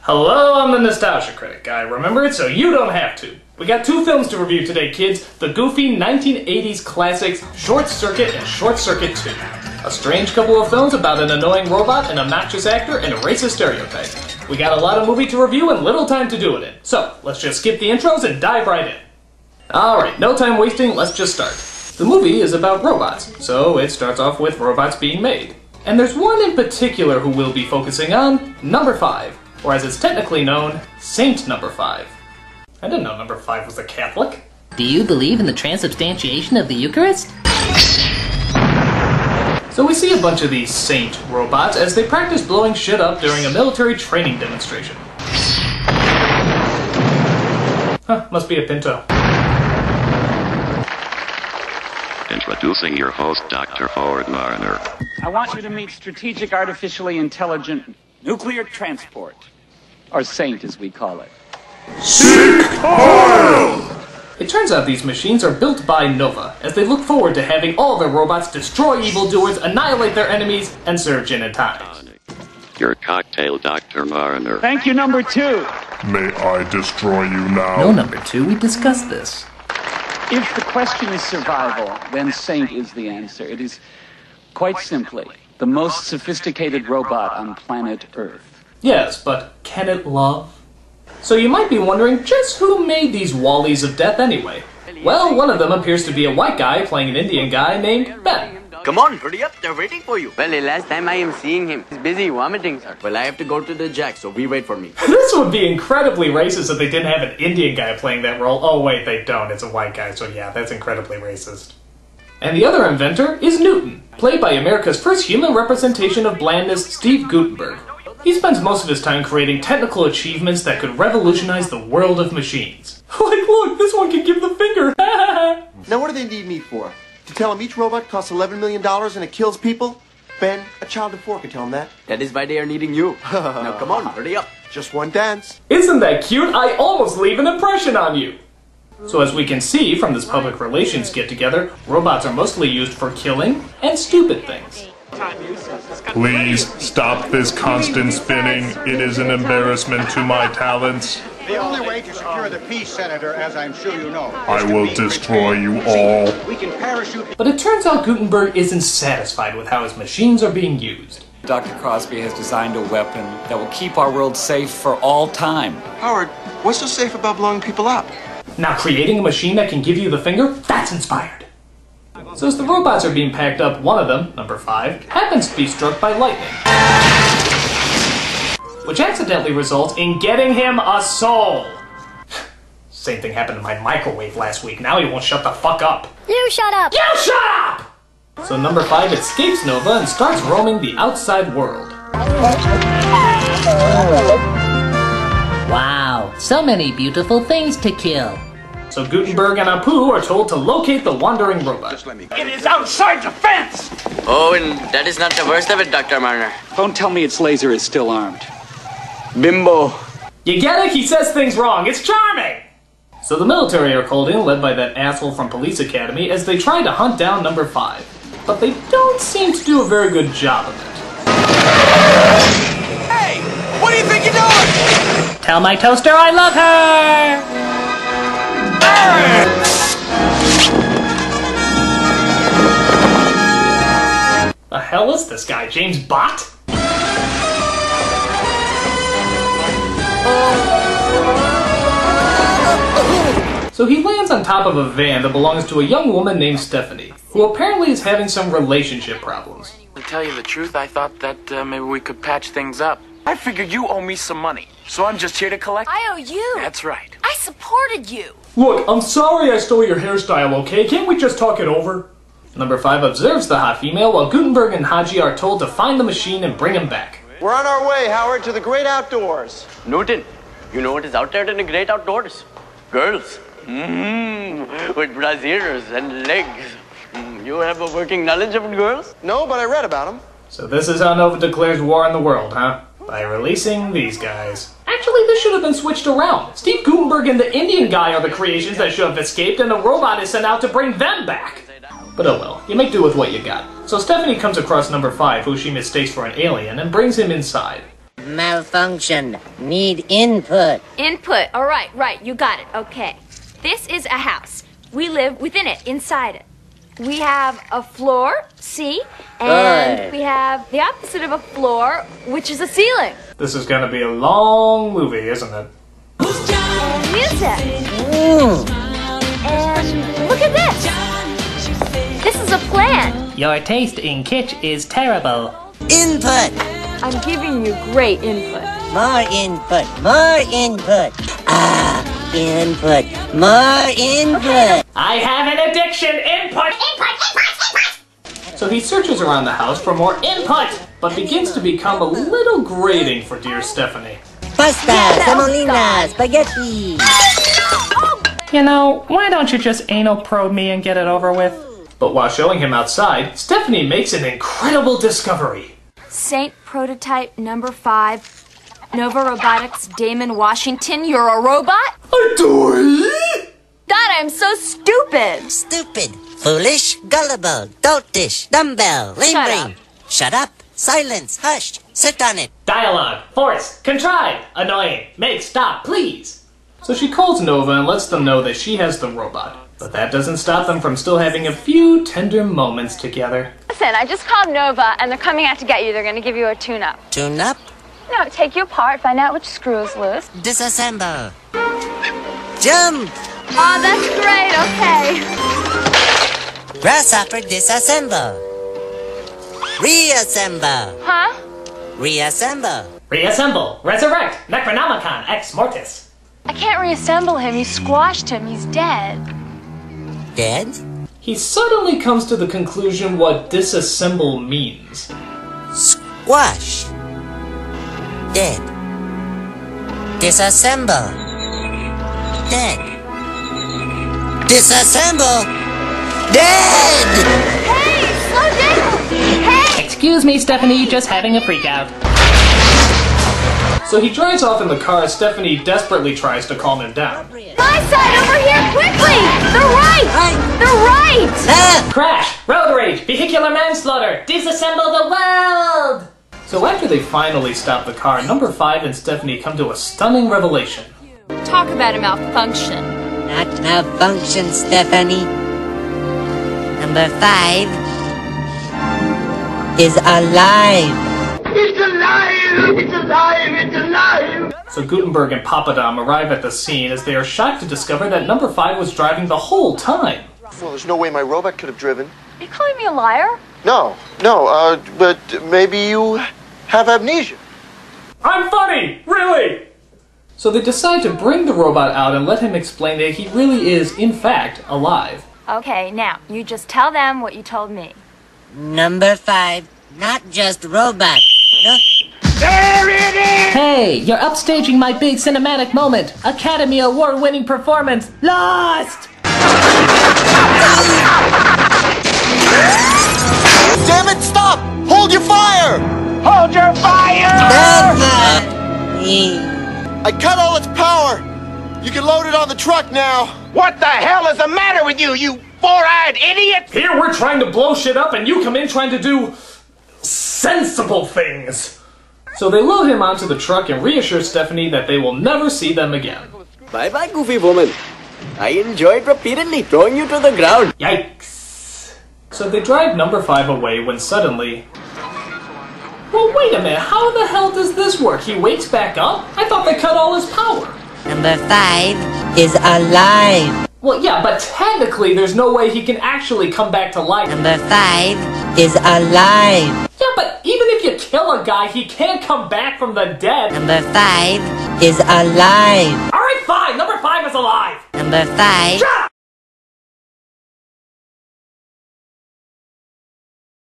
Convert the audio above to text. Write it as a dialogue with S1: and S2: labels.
S1: Hello, I'm the Nostalgia Critic. I remember it so you don't have to. We got two films to review today, kids. The goofy 1980s classics, Short Circuit and Short Circuit 2. A strange couple of films about an annoying robot, an obnoxious actor, and a racist stereotype. We got a lot of movie to review and little time to do it in. So, let's just skip the intros and dive right in. Alright, no time wasting, let's just start. The movie is about robots, so it starts off with robots being made. And there's one in particular who we'll be focusing on, Number 5, or as it's technically known, Saint Number 5. I didn't know Number 5 was a Catholic.
S2: Do you believe in the transubstantiation of the Eucharist?
S1: So we see a bunch of these Saint robots as they practice blowing shit up during a military training demonstration. Huh, must be a Pinto.
S3: Introducing your host, Dr. Howard Marner.
S4: I want you to meet Strategic Artificially Intelligent Nuclear Transport, or SAINT as we call it.
S1: It turns out these machines are built by Nova, as they look forward to having all their robots destroy evildoers, annihilate their enemies, and serve gin and tonics.
S3: Your cocktail, Dr. Marner.
S4: Thank you, Number 2.
S5: May I destroy you now?
S2: No, Number 2, we discussed this.
S4: If the question is survival, then SAINT is the answer. It is, quite simply, the most sophisticated robot on planet Earth.
S1: Yes, but can it love? So you might be wondering just who made these Wallies of death anyway? Well, one of them appears to be a white guy playing an Indian guy named Ben.
S6: Come on, hurry up, they're waiting for you.
S7: Well, the last time I am seeing him, he's busy vomiting, sir.
S6: Well, I have to go to the jack, so we wait for me.
S1: This would be incredibly racist if they didn't have an Indian guy playing that role. Oh wait, they don't, it's a white guy, so yeah, that's incredibly racist. And the other inventor is Newton, played by America's first human representation of blandness, Steve Gutenberg. He spends most of his time creating technical achievements that could revolutionize the world of machines. Like, look, this one can give the finger!
S8: Now what do they need me for? To tell them each robot costs $11 million and it kills people? Ben, a child of 4 can tell them that.
S6: That is why they are needing you. Now come on, hurry up.
S8: Just one dance.
S1: Isn't that cute? I almost leave an impression on you! So as we can see from this public relations get-together, robots are mostly used for killing and stupid things.
S5: Please stop this constant spinning. It is an embarrassment to my talents.
S9: The only way to secure the peace, Senator, as I'm sure you know,
S5: I will destroy you all.
S9: we can parachute.
S1: But it turns out Gutenberg isn't satisfied with how his machines are being used.
S10: Dr. Crosby has designed a weapon that will keep our world safe for all time.
S8: Howard, what's so safe about blowing people up?
S1: Now creating a machine that can give you the finger, that's inspired. So as the robots are being packed up, one of them, Number 5, happens to be struck by lightning, which accidentally results in getting him a soul. Same thing happened to my microwave last week. Now he won't shut the fuck up.
S11: You shut up!
S1: You shut up! So Number 5 escapes Nova and starts roaming the outside world.
S2: Wow, so many beautiful things to kill.
S1: So Gutenberg and Apu are told to locate the wandering robot.
S4: It is outside the fence!
S7: Oh, and that is not the worst of it, Dr. Marner.
S4: Don't tell me its laser is still armed.
S7: Bimbo.
S1: You get it? He says things wrong. It's charming! So the military are called in, led by that asshole from Police Academy, as they try to hunt down Number 5. But they don't seem to do a very good job of it.
S6: Hey, what do you think you're doing?
S2: Tell my toaster I love her!
S1: The hell is this guy, James Bott? So he lands on top of a van that belongs to a young woman named Stephanie, who apparently is having some relationship problems.
S12: To tell you the truth, I thought that maybe we could patch things up. I figured you owe me some money, so I'm just here to collect.
S11: I owe you.
S12: That's right.
S11: I supported you.
S1: Look, I'm sorry I stole your hairstyle, okay? Can't we just talk it over? Number 5 observes the hot female while Gutenberg and Haji are told to find the machine and bring him back.
S8: We're on our way, Howard, to the great outdoors.
S7: Newton, you know what is out there in the great outdoors? Girls. With brassieres and legs. You have a working knowledge of girls?
S8: No, but I read about them.
S1: So this is how Nova declares war on the world, huh? By releasing these guys. Actually, this should have been switched around. Steve Gutenberg and the Indian guy are the creations that should have escaped, and the robot is sent out to bring them back. But oh well, you make do with what you got. So Stephanie comes across Number 5, who she mistakes for an alien, and brings him inside.
S13: Malfunction. Need input.
S11: Input. All right, right. You got it. Okay. This is a house. We live within it, inside it. We have a floor, see? And we have the opposite of a floor, which is a ceiling.
S1: This is gonna be a long movie, isn't it?
S11: And music. And look at this. This is a plan.
S2: Your taste in kitsch is terrible.
S13: Input.
S11: I'm giving you great input.
S13: More input. More input. Input. More input.
S1: I have an addiction! Input! So he searches around the house for more input, but begins to become a little grating for dear Stephanie.
S13: Pasta, semolina, spaghetti.
S2: You know, why don't you just anal probe me and get it over with?
S1: But while showing him outside, Stephanie makes an incredible discovery.
S11: Saint Prototype number 5, Nova Robotics, Damon Washington, you're a robot? God, I'm so stupid.
S13: Stupid, foolish, gullible, doltish, dumbbell, lame brain. Shut up, silence, hush, sit on it.
S1: Dialogue, force, contrive, annoying, make, stop, please. So she calls Nova and lets them know that she has the robot. But that doesn't stop them from still having a few tender moments together.
S11: Listen, I just called Nova and they're coming out to get you. They're going to give you a tune-up.
S13: Tune-up?
S11: No, take you apart, find out which screw is loose.
S13: Disassemble. Jump!
S11: Oh, that's great, okay.
S13: Grasshopper disassemble. Reassemble.
S11: Huh?
S13: Reassemble.
S1: Reassemble, resurrect, Necronomicon ex mortis.
S11: I can't reassemble him. You squashed him. He's dead.
S13: Dead?
S1: He suddenly comes to the conclusion what disassemble means.
S13: Squash. Dead. Disassemble. Dead. Disassemble. Dead!
S11: Hey, slow down! Hey!
S2: Excuse me, Stephanie, just having a freak out.
S1: So he drives off in the car as Stephanie desperately tries to calm him down.
S11: My side, over here, quickly! They're right! They're right!
S1: Crash! Road rage! Vehicular manslaughter! Disassemble the world! So after they finally stop the car, number 5 and Stephanie come to a stunning revelation.
S11: Talk about a malfunction.
S13: Not malfunction, Stephanie. Number 5 is alive.
S6: It's alive! It's alive! It's alive!
S1: So Gutenberg and Papadam arrive at the scene as they are shocked to discover that number 5 was driving the whole time.
S8: Well, there's no way my robot could have driven.
S11: Are you calling me a liar?
S8: No, but maybe you have amnesia.
S1: I'm funny! Really! So they decide to bring the robot out and let him explain that he really is, in fact, alive.
S11: Okay, now, you just tell them what you told me.
S13: Number 5, not just robot. No.
S6: There it is!
S2: Hey, you're upstaging my big cinematic moment. Academy Award-winning performance. Lost!
S8: Damn it, stop! Hold your fire!
S6: Hold your fire!
S8: I cut all its power! You can load it on the truck now!
S6: What the hell is the matter with you, you four-eyed idiot?
S1: Here we're trying to blow shit up and you come in trying to do sensible things. So they load him onto the truck and reassure Stephanie that they will never see them again.
S7: Bye-bye, goofy woman. I enjoyed repeatedly throwing you to the ground.
S1: Yikes. So they drive number 5 away when suddenly... Well, wait a minute, how the hell does this work? He wakes back up? I thought they cut all his power.
S13: Number 5 is alive.
S1: Well, yeah, but technically there's no way he can actually come back to life.
S13: Number 5 is alive.
S1: Yeah, but even if you kill a guy, he can't come back from the dead.
S13: Number 5 is alive.
S1: Alright, fine, number 5 is alive.
S13: Number 5
S1: Shut